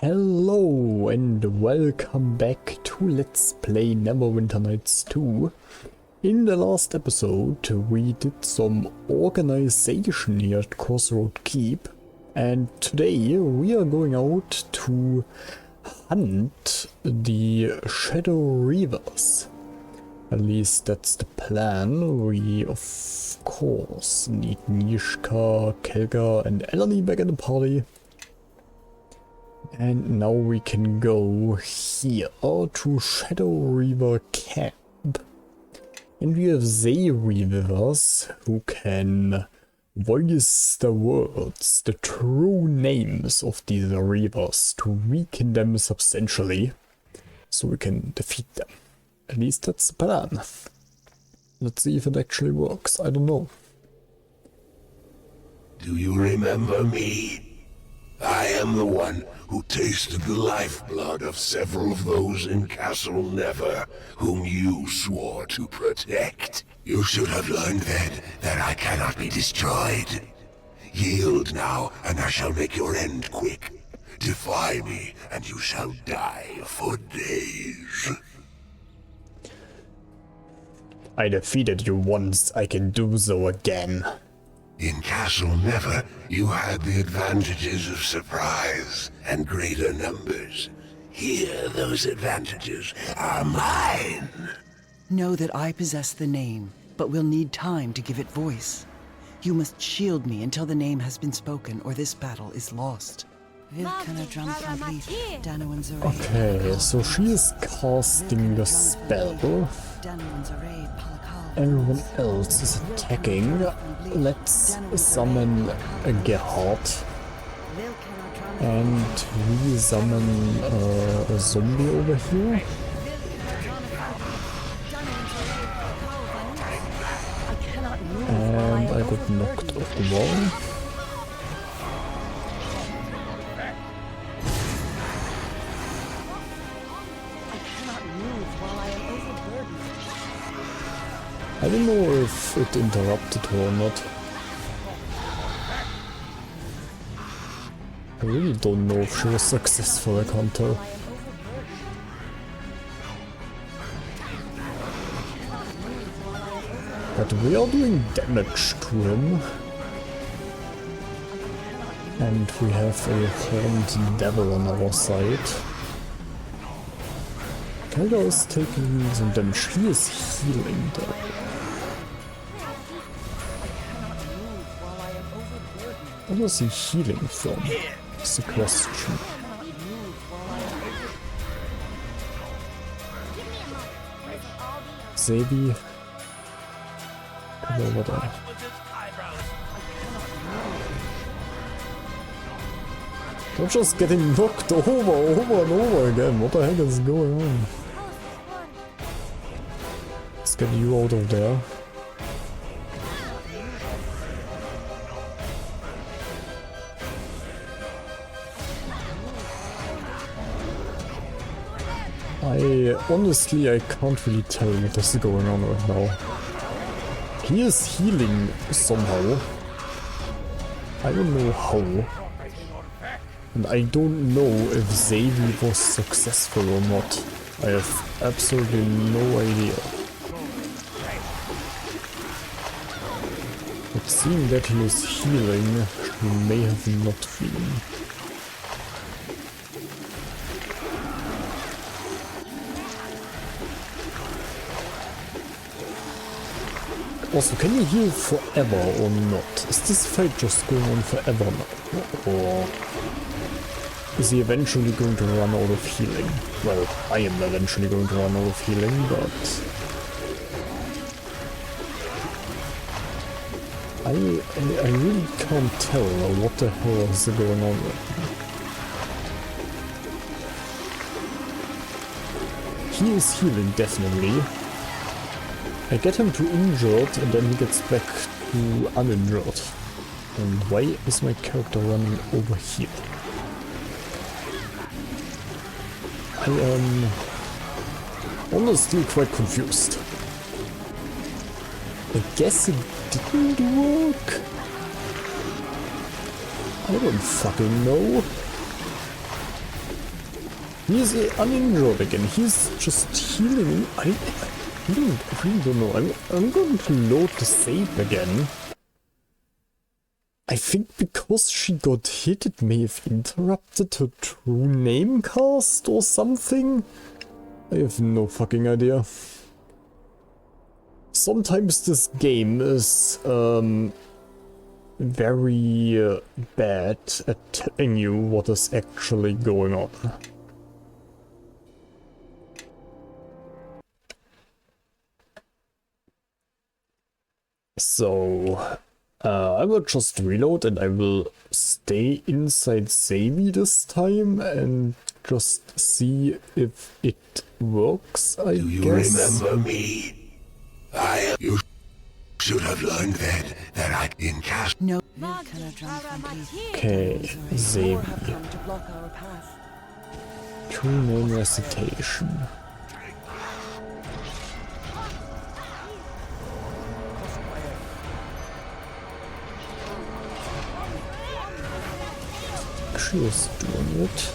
Hello and welcome back to Let's Play Neverwinter Nights 2. In the last episode we did some organization here at Crossroad Keep, and today we are going out to hunt the Shadow Reavers. At least that's the plan. We of course need Nishka, Kelga and Eleni back in the party. And now we can go here to Shadow Reaver camp. And we have Shadow Reavers who can voice the words, the true names of these Reavers to weaken them substantially, so we can defeat them. At least that's the plan. Let's see if it actually works. I don't know. Do you remember me? I am the one who tasted the lifeblood of several of those in Castle Never, whom you swore to protect. You should have learned then that I cannot be destroyed. Yield now, and I shall make your end quick. Defy me, and you shall die for days. I defeated you once, I can do so again. In Castle Never, you had the advantages of surprise and greater numbers. Here, those advantages are mine. Know that I possess the name, but will need time to give it voice. You must shield me until the name has been spoken, or this battle is lost. Okay, so she is casting the spell. Everyone else is attacking. Let's summon a Gerhard. And we summon a zombie over here. And I got knocked off the wall. I don't know if it interrupted her or not. I really don't know if she was successful, I can't tell. But we are doing damage to him. And we have a horned devil on our side. Kelga is taking some damage. He is healing though. What is he healing from? That's the question. Zhjaeve, come over there. They're just getting knocked over and over again. What the heck is going on? Let's get you out of there. Honestly, I can't really tell what is going on right now. He is healing somehow. I don't know how. And I don't know if Zhjaeve was successful or not. I have absolutely no idea. But seeing that he is healing, he may have not been. Also, can you heal forever or not? Is this fight just going on forever now? Or is he eventually going to run out of healing? Well, I am eventually going to run out of healing, but I really can't tell what the hell is going on right now. He is healing, definitely. I get him to injured and then he gets back to uninjured. And why is my character running over here? I am honestly quite confused. I guess it didn't work. I don't fucking know. He's uninjured again. He's just healing. I really don't know. I'm going to load the save again. I think because she got hit, it may have interrupted her true name cast or something. I have no fucking idea. Sometimes this game is very bad at telling you what is actually going on. So, I will just reload and I will stay inside Zhjaeve this time and just see if it works, I guess. Do you remember me? You should have learned that I in cast. No. Okay, Zhjaeve. True name recitation. She is doing it.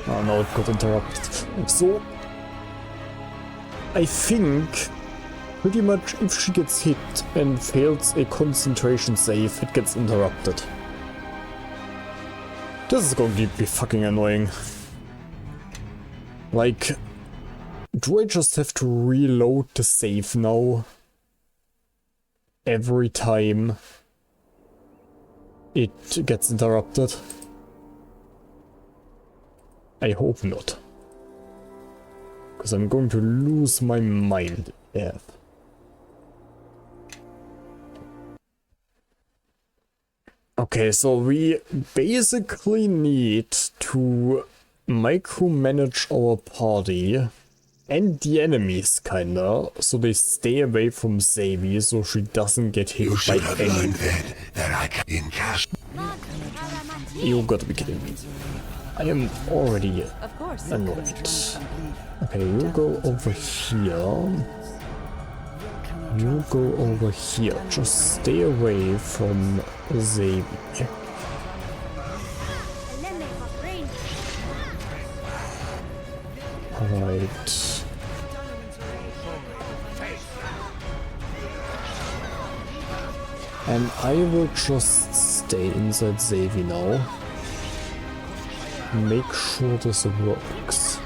Oh no, it got interrupted. So, I think pretty much if she gets hit and fails a concentration save, it gets interrupted. This is going to be fucking annoying. Like, do I just have to reload the save now? Every time it gets interrupted? I hope not. Because I'm going to lose my mind. Yeah. Okay, so we basically need to micromanage our party. And the enemies, kinda, so they stay away from Zhjaeve, so she doesn't get hit by anything. That I can in cast. You gotta be kidding me. I am already annoyed. Okay, you go over here. You go over here. Just stay away from Zhjaeve. Alright. And I will just stay inside Zhjaeve now. Make sure this works.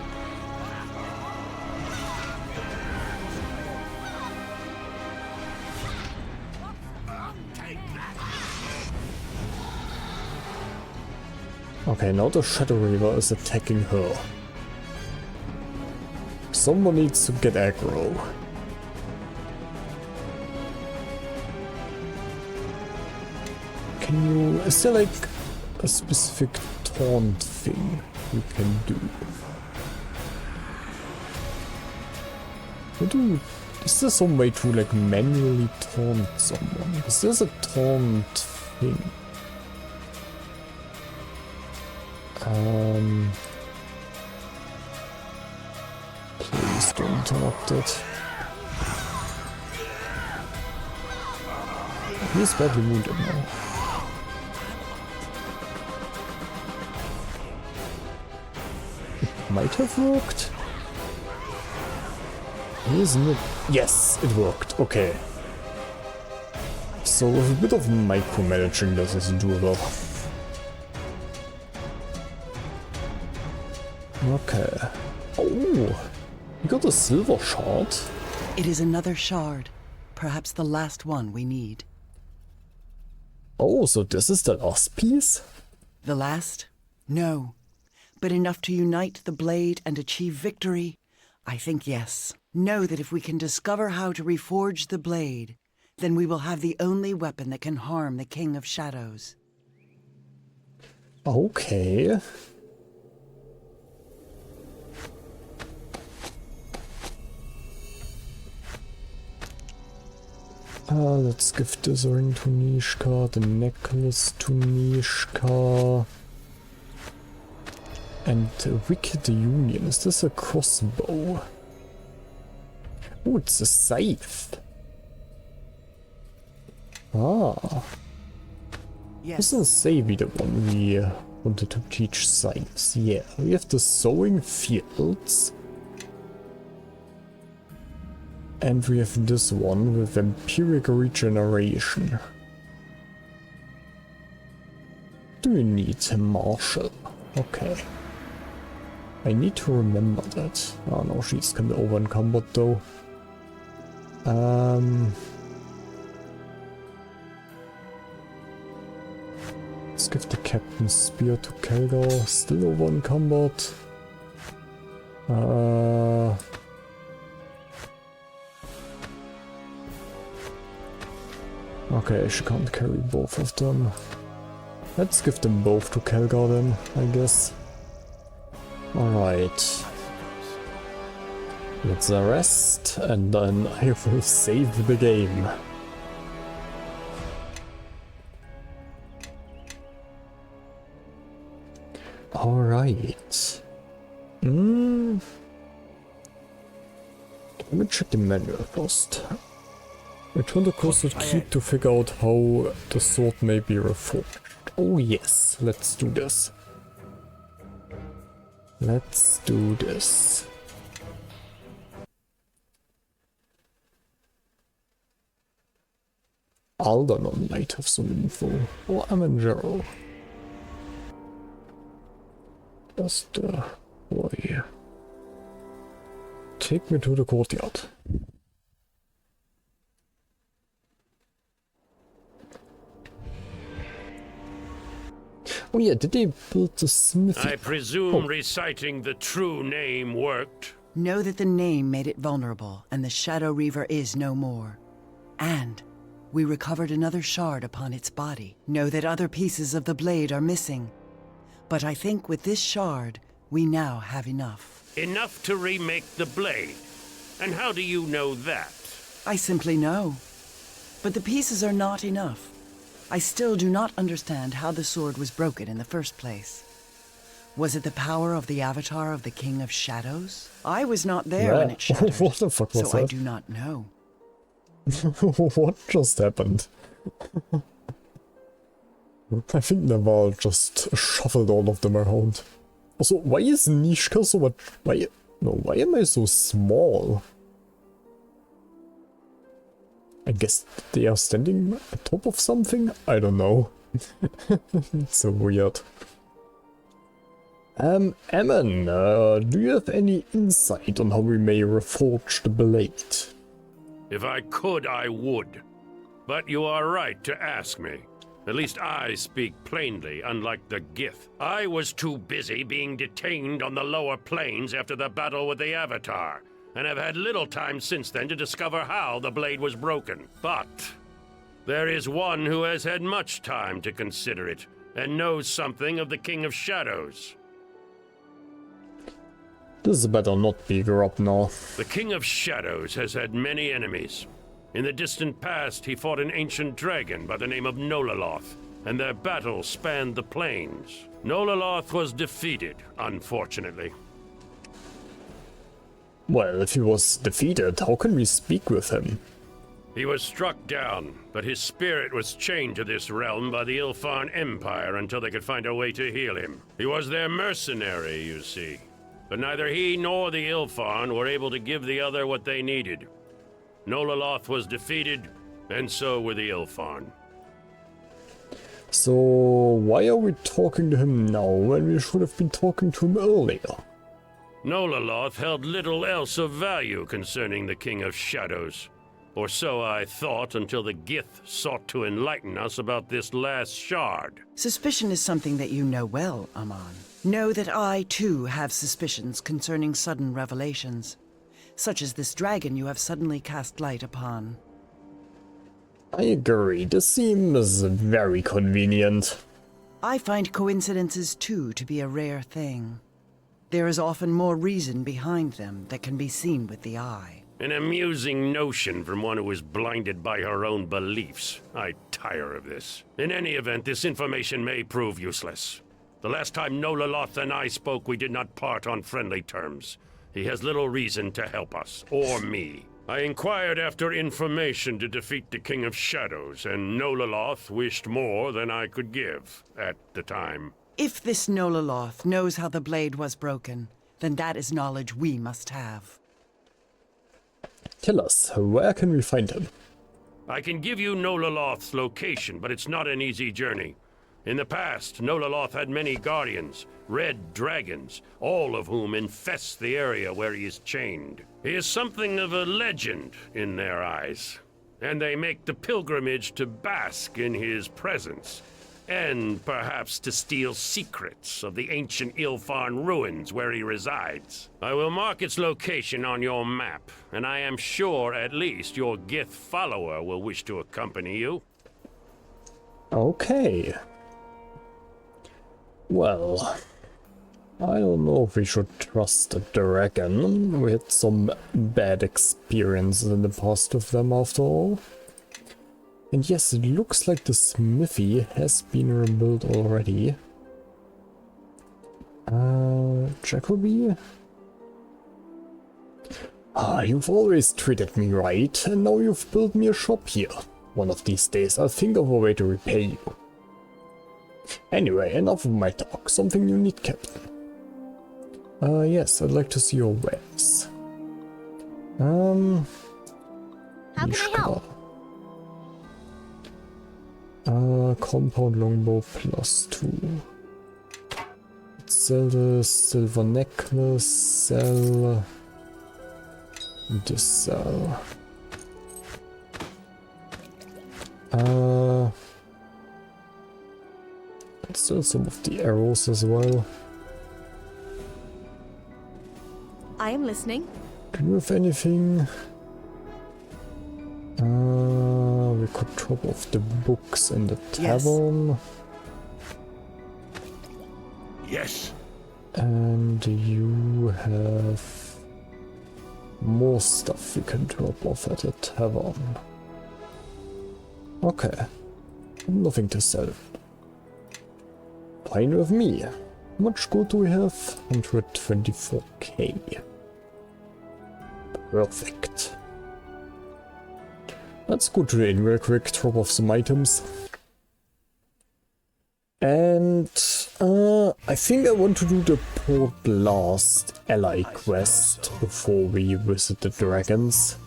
Okay, now the Shadow Reaver is attacking her. Someone needs to get aggro. Can you... Is there like a specific taunt thing you can do? Is there some way to like manually taunt someone? Because there's a taunt thing. Please don't interrupt it. He's badly wounded now. It might have worked. Isn't it? Yes, it worked. Okay. So with a bit of micromanaging, this is doable. Okay. Oh, we got a silver shard. It is another shard. Perhaps the last one we need. Oh, so this is the last piece? The last? No. But enough to unite the blade and achieve victory? I think yes. Know that if we can discover how to reforge the blade, then we will have the only weapon that can harm the King of Shadows. Okay. Let's give this ring to Nishka, the necklace to Nishka. And Wicked Union, is this a crossbow? Oh, it's a scythe. Ah. Yes. Doesn't say be the one we wanted to teach science. Yeah, we have the sowing fields. And we have this one with empiric regeneration. Do you need a marshal? Okay. I need to remember that. Oh no, she's kind of over encumbered though. Let's give the captain's spear to Kelgar. Still over encumbered. Okay, she can't carry both of them. Let's give them both to Kelgar then, I guess. Alright. Let's rest, and then I will save the game. Alright. Let me check the manual first. Return to Crossroad Keep to figure out how the sword may be reforged. Oh yes, let's do this. Let's do this. Aldernon might have some info. Or Amangero. Just boy. Take me to the courtyard. Oh yeah, did they build the smithy? I presume reciting the true name worked. Know that the name made it vulnerable, and the Shadow Reaver is no more. And we recovered another shard upon its body. Know that other pieces of the blade are missing. But I think with this shard, we now have enough. Enough to remake the blade. And how do you know that? I simply know. But the pieces are not enough. I still do not understand how the sword was broken in the first place. Was it the power of the avatar of the King of Shadows? I was not there when it shattered, What the fuck was so that? I do not know. What just happened? I think Naval just shuffled all of them around. Also, why is Nishka so much... Why am I so small? I guess they are standing at top of something? I don't know. It's so weird. Ammon, do you have any insight on how we may reforge the blade? If I could, I would. But you are right to ask me. At least I speak plainly, unlike the Gith. I was too busy being detained on the lower planes after the battle with the Avatar, and have had little time since then to discover how the blade was broken. But there is one who has had much time to consider it, and knows something of the King of Shadows. This better not be corrupt now. The King of Shadows has had many enemies. In the distant past, he fought an ancient dragon by the name of Nololoth, and their battle spanned the plains. Nololoth was defeated, unfortunately. Well, if he was defeated, how can we speak with him? He was struck down, but his spirit was chained to this realm by the Ilfarn Empire until they could find a way to heal him. He was their mercenary, you see. But neither he nor the Ilfarn were able to give the other what they needed. Nololoth was defeated, and so were the Ilfarn. So, why are we talking to him now when we should have been talking to him earlier? Nololoth held little else of value concerning the King of Shadows. Or so I thought until the Gith sought to enlighten us about this last shard. Suspicion is something that you know well, Amon. Know that I, too, have suspicions concerning sudden revelations, such as this dragon you have suddenly cast light upon. I agree, this seems very convenient. I find coincidences, too, to be a rare thing. There is often more reason behind them that can be seen with the eye. An amusing notion from one who is blinded by her own beliefs. I tire of this. In any event, this information may prove useless. The last time Nololoth and I spoke, we did not part on friendly terms. He has little reason to help us, or me. I inquired after information to defeat the King of Shadows, and Nololoth wished more than I could give at the time. If this Nololoth knows how the blade was broken, then that is knowledge we must have. Tell us, where can we find him? I can give you Nololoth's location, but it's not an easy journey. In the past, Nololoth had many guardians, red dragons, all of whom infest the area where he is chained. He is something of a legend in their eyes, and they make the pilgrimage to bask in his presence, and perhaps to steal secrets of the ancient Ilfarn ruins where he resides. I will mark its location on your map, and I am sure at least your Gith follower will wish to accompany you. Okay. Well, I don't know if we should trust the dragon. We had some bad experiences in the past with them after all. And yes, it looks like the smithy has been rebuilt already. Jacoby? Ah, you've always treated me right, and now you've built me a shop here. One of these days I'll think of a way to repay you. Anyway, enough of my talk. Something you need, Captain. Yes, I'd like to see your wares. How can I help? Compound longbow +2. Sell the silver necklace, sell this sell. Let's sell some of the arrows as well. I am listening. Do you have anything? We could drop off the books in the tavern. Yes. And you have more stuff we can drop off at the tavern. Okay. Nothing to sell. Fine with me. How much gold do we have? 124k. Perfect. Let's go to the inn real quick, drop off some items. And I think I want to do the Port Blast ally quest before we visit the dragons.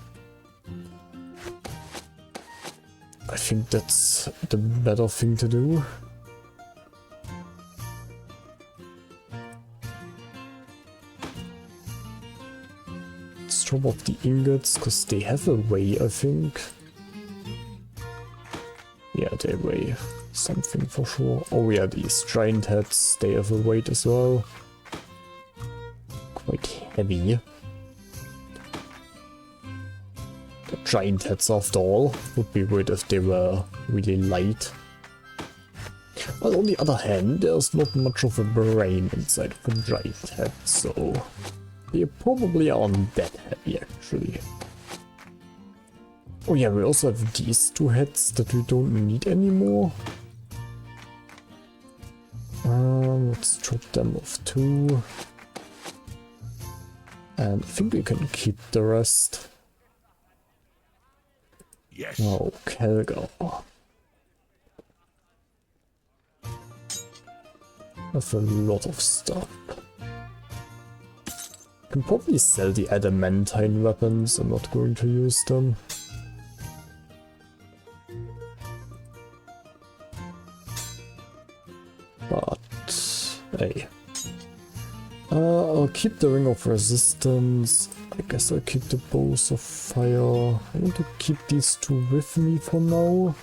I think that's the better thing to do. Let's drop off the ingots, because they have a way, I think. Yeah, they weigh something for sure. Oh yeah, these giant heads, they have a weight as well. Quite heavy. The giant heads after all. Would be weird if they were really light. But on the other hand, there's not much of a brain inside of a giant head, so they probably aren't that heavy actually. Oh yeah, we also have these two heads that we don't need anymore. Let's drop them off too. And I think we can keep the rest. Yes. Oh, Kelgar. That's a lot of stuff. Can probably sell the adamantine weapons, I'm not going to use them. But, hey. I'll keep the Ring of Resistance. I guess I'll keep the Bows of Fire. I want to keep these two with me for now.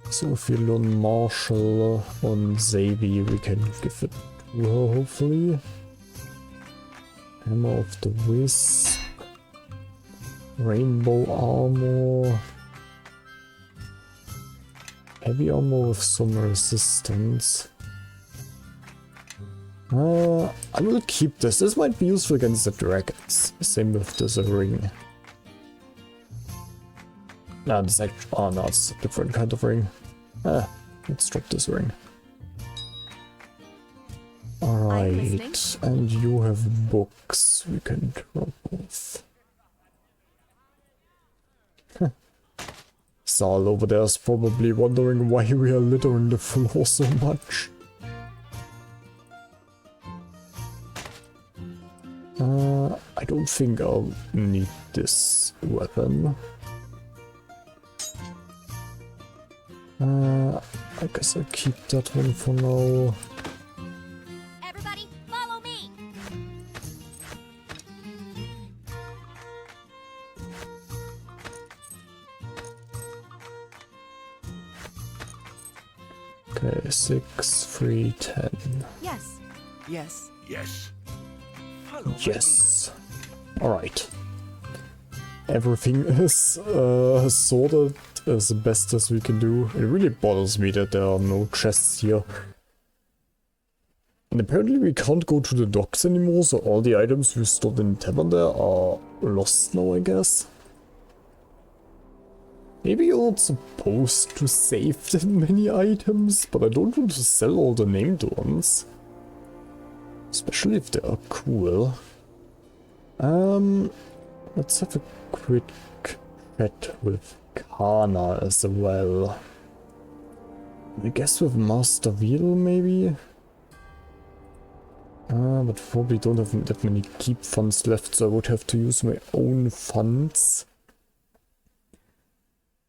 So if we learn Martial on Zhjaeve, we can give it to her, hopefully. Hammer of the Wisp. Rainbow Armor. Heavy armor with some resistance. I will keep this. This might be useful against the dragons. Same with this ring. No, this actually. Oh no, it's a different kind of ring. Let's drop this ring. Alright, and you have books we can drop off. exile over there is probably wondering why we are littering the floor so much. I don't think I'll need this weapon. I guess I'll keep that one for now. Everybody, follow me. Okay, 6, 3, 10. Yes. Yes. Yes. Follow my Yes. Alright. Everything is sorted as best as we can do. It really bothers me that there are no chests here. And apparently we can't go to the docks anymore, so all the items we stored in the tavern there are lost now, I guess. Maybe you're not supposed to save that many items, but I don't want to sell all the named ones. Especially if they are cool. Let's have a quick chat with Kana as well. I guess with Master Wheel maybe? But probably don't have that many keep funds left, so I would have to use my own funds.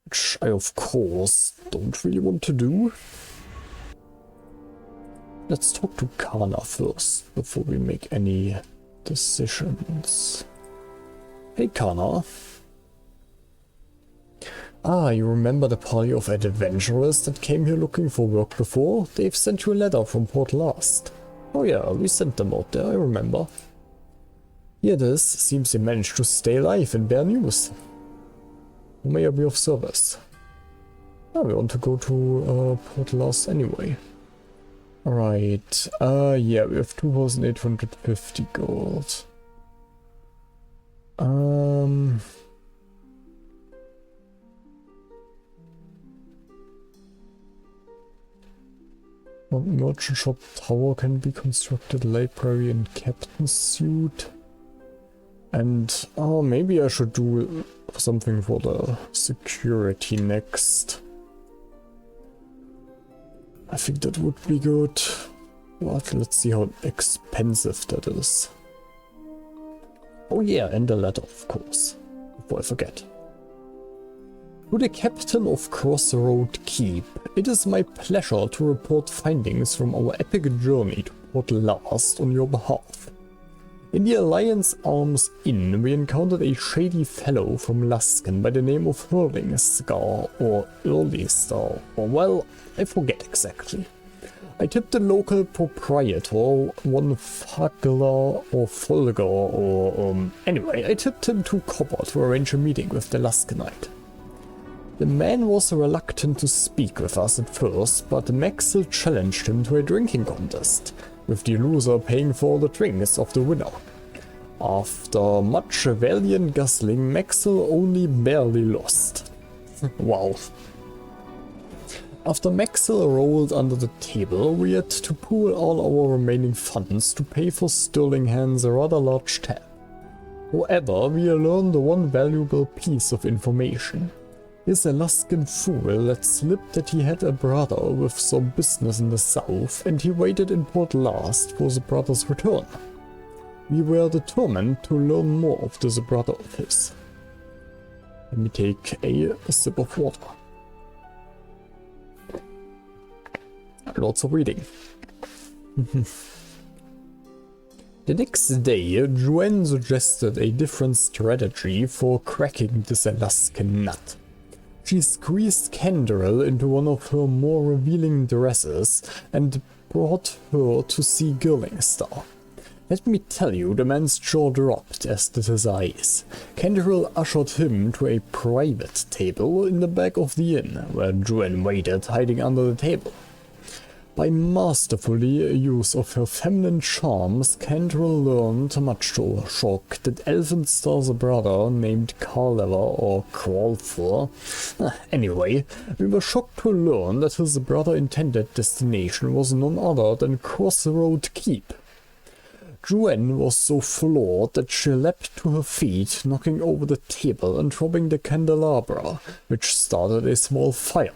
Which I of course don't really want to do. Let's talk to Kana first, before we make any decisions. Hey Kana. Ah, you remember the party of adventurers that came here looking for work before? They've sent you a letter from Port Last. Oh yeah, we sent them out there, I remember. Here it is, seems they managed to stay alive and bear news. May I be of service? Ah, we want to go to Port Last anyway. Alright, yeah, we have 2,850 gold. One merchant shop tower can be constructed, library and captain's suit. And, oh, maybe I should do something for the security next. I think that would be good. But let's see how expensive that is. Oh yeah, and the letter, of course. Before I forget. To the captain of Crossroad Keep, it is my pleasure to report findings from our epic journey to Port Last on your behalf. In the Alliance Arms Inn, we encountered a shady fellow from Luskan by the name of Hurlingstar, or Earlystar, or well, I forget exactly. I tipped the local proprietor, one Fagler or Folger, or anyway, I tipped him 2 copper to arrange a meeting with the Luskanite. The man was reluctant to speak with us at first, but Maxel challenged him to a drinking contest, with the loser paying for the drinks of the winner. After much valiant guzzling, Maxel only barely lost. Wow. After Maxel rolled under the table, we had to pool all our remaining funds to pay for Sterlinghand's rather large tab. However, we learned one valuable piece of information. His Alaskan fool let slip that he had a brother with some business in the south, and he waited in Port Last for the brother's return. We were determined to learn more of this brother of his. Let me take a sip of water. Lots of reading. The next day, Zhjaeve suggested a different strategy for cracking this Alaskan nut. She squeezed Canderel into one of her more revealing dresses and brought her to see Girlingstar. Let me tell you, the man's jaw dropped, as did his eyes. Canderel ushered him to a private table in the back of the inn, where Zhjaeve waited, hiding under the table. By masterful use of her feminine charms, Canderel learned, much to her shock, that Elfinstar's brother, named Carlever or Crawlfur. Anyway, we were shocked to learn that his brother intended destination was none other than Crossroad Keep. Zhjaeve was so floored that she leapt to her feet, knocking over the table and dropping the candelabra, which started a small fire.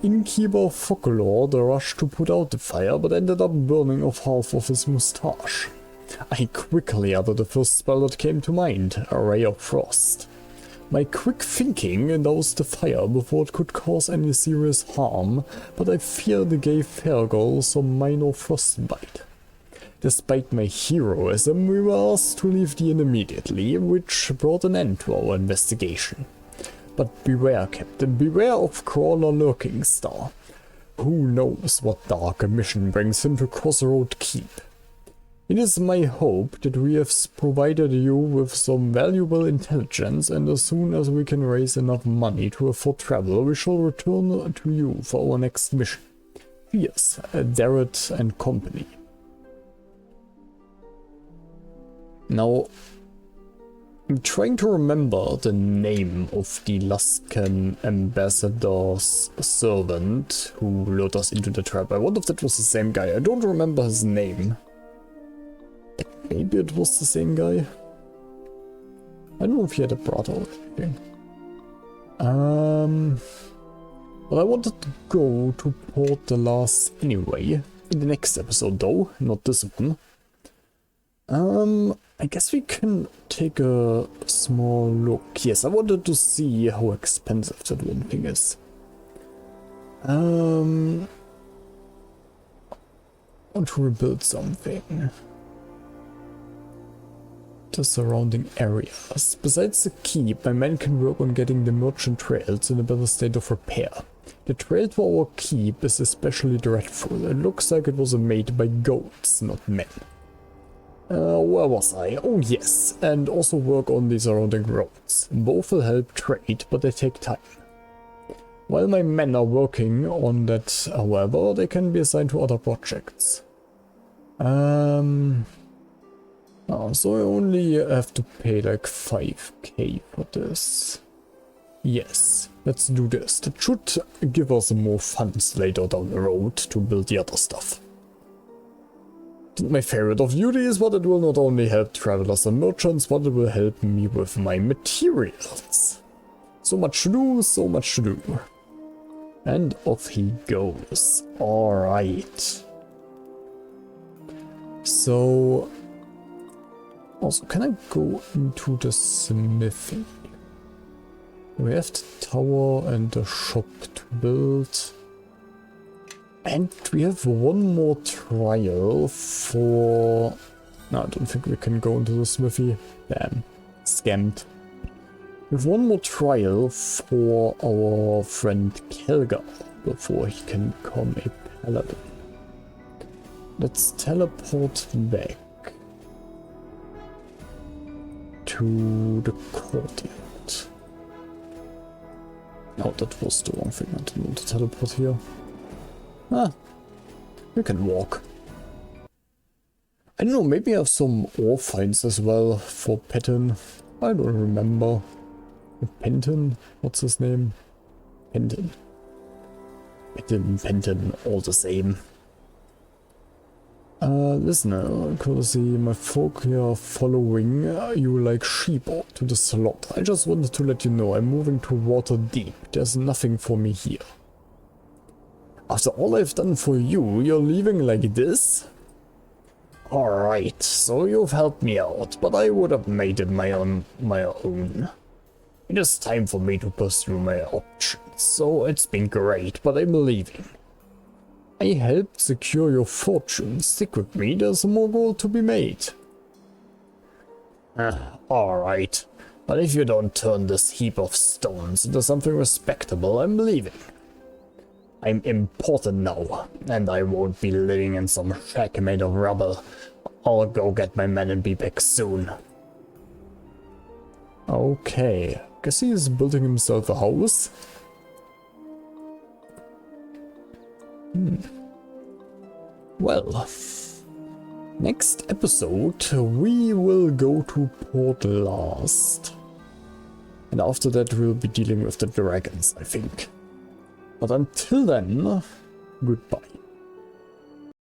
Innkeeper Folklore rushed to put out the fire, but ended up burning off half of his moustache. I quickly uttered the first spell that came to mind, a ray of frost. My quick thinking doused the fire before it could cause any serious harm, but I feared it gave Fergal some minor frostbite. Despite my heroism, we were asked to leave the inn immediately, which brought an end to our investigation. But beware, Captain, beware of Crawler Lurking Star. Who knows what dark mission brings him to Crossroad Keep. It is my hope that we have provided you with some valuable intelligence, and as soon as we can raise enough money to afford travel, we shall return to you for our next mission. Yes, Darrett and company. Now, I'm trying to remember the name of the Luskan ambassador's servant who lured us into the trap. I wonder if that was the same guy. I don't remember his name. Maybe it was the same guy. I don't know if he had a brother or anything. But I wanted to go to Port de Las anyway. In the next episode though, not this one. I guess we can take a small look. Yes, I wanted to see how expensive that one thing is. I want to rebuild something. The surrounding areas. Besides the keep, my men can work on getting the merchant trails in a better state of repair. The trail to our keep is especially dreadful. It looks like it was made by goats, not men. Where was I? Oh yes, and also work on the surrounding roads. Both will help trade, but they take time. While my men are working on that, however, they can be assigned to other projects. So I only have to pay like 5k for this. Yes, let's do this. That should give us more funds later down the road to build the other stuff. My favorite of duty is what it will not only help travelers and merchants, but it will help me with my materials. So much to do, so much to do. And off he goes. Alright. So... also, can I go into the smithy? We have the tower and the shop to build. And we have one more trial for... no, I don't think we can go into the smithy. Damn. Scammed. We have one more trial for our friend Kelgar before he can become a paladin. Let's teleport back to the courtyard. No, that was the wrong thing. I didn't want to teleport here. Ah, we can walk. I don't know, maybe I have some ore finds as well for Penton. I don't remember. Penton? What's his name? Penton. Penton, all the same. Listener, courtesy, my folk here are following you like sheep to the slaughter. I just wanted to let you know I'm moving to Waterdeep. There's nothing for me here. After all I've done for you, you're leaving like this? Alright, so you've helped me out, but I would have made it my own. It is time for me to pursue my options, so it's been great, but I'm leaving. I helped secure your fortune. Stick with me, there's more gold to be made. Alright, but if you don't turn this heap of stones into something respectable, I'm leaving. I'm important now, and I won't be living in some shack made of rubble. I'll go get my men and be back soon. Okay, guess he's building himself a house. Well, next episode we will go to Port Last. And after that we'll be dealing with the dragons, I think. But until then, goodbye.